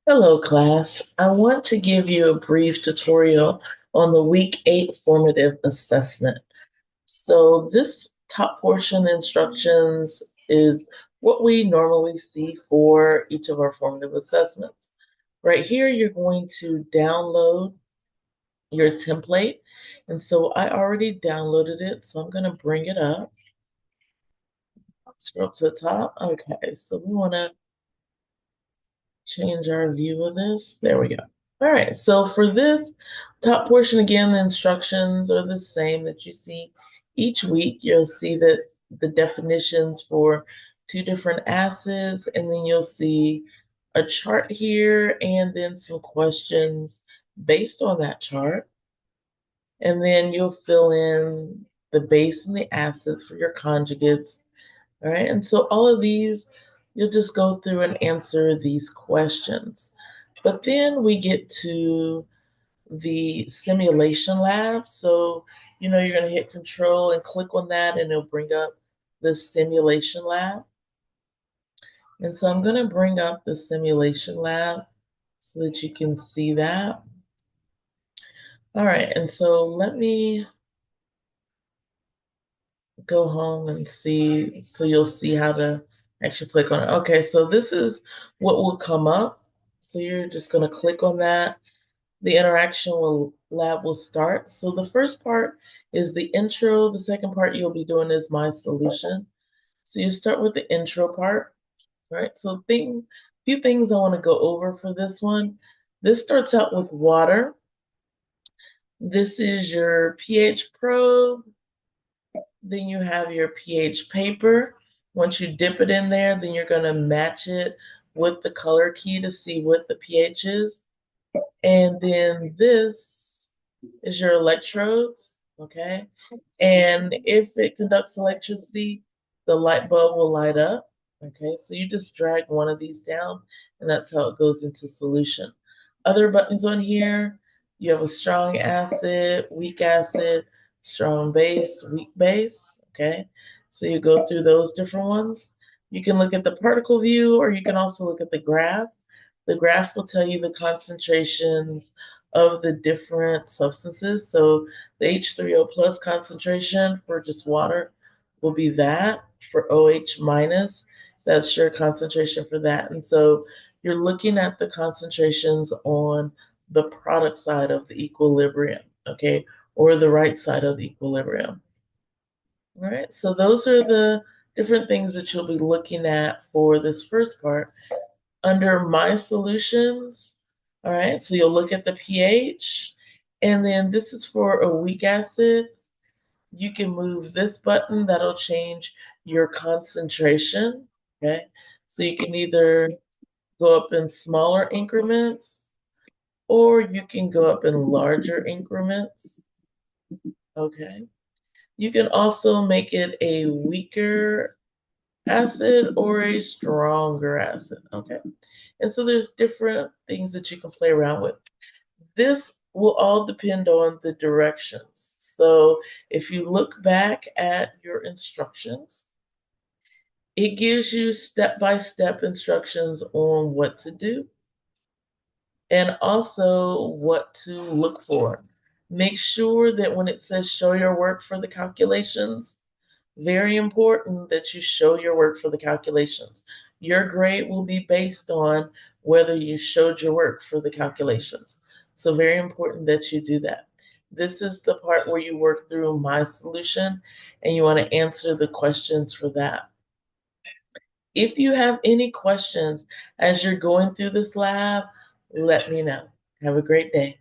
Hello, class. I want to give you a brief tutorial on the Week 8 formative assessment. So this top portion instructions is what we normally see for each of our formative assessments. Right here, you're going to download your template. And so I already downloaded it, so I'm going to bring it up. Scroll to the top. Okay, so we want to change our view of this. There we go. All right, so for this top portion, again, the instructions are the same that you see each week. You'll see that the definitions for two different acids, and then you'll see a chart here and then some questions based on that chart. And then you'll fill in the base and the acids for your conjugates. All right, and so all of these, you'll just go through and answer these questions. But then we get to the simulation lab. So, you're going to hit control and click on that, and it'll bring up the simulation lab. And so I'm going to bring up the simulation lab so that you can see that. All right, and so let me go home and see, so you'll see how to actually click on it. Okay, so this is what will come up. So you're just going to click on that. The lab will start. So the first part is the intro. The second part you'll be doing is my solution. So you start with the intro part, right? So few things I want to go over for this one. This starts out with water. This is your pH probe. Then you have your pH paper. Once you dip it in there, then you're going to match it with the color key to see what the pH is. And then this is your electrodes, okay? And if it conducts electricity, the light bulb will light up, okay? So you just drag one of these down, and that's how it goes into solution. Other buttons on here, you have a strong acid, strong base, weak base, okay? So you go through those different ones. You can look at the particle view, or you can also look at the graph. The graph will tell you the concentrations of the different substances. So the H3O plus concentration for just water will be that. For OH minus, that's your concentration for that. And so you're looking at the concentrations on the product side of the equilibrium, okay, or the right side of the equilibrium. All right, so those are the different things that you'll be looking at for this first part. Under my solutions, all right, so you'll look at the pH, and then this is for a weak acid. You can move this button, that'll change your concentration, okay? So you can either go up in smaller increments, or you can go up in larger increments, okay? You can also make it a weaker acid or a stronger acid, okay? And so there's different things that you can play around with. This will all depend on the directions. So if you look back at your instructions, it gives you step-by-step instructions on what to do and also what to look for. Make sure that when it says show your work for the calculations, very important that you show your work for the calculations. Your grade will be based on whether you showed your work for the calculations. So very important that you do that. This is the part where you work through my solution and you want to answer the questions for that. If you have any questions as you're going through this lab, let me know. Have a great day.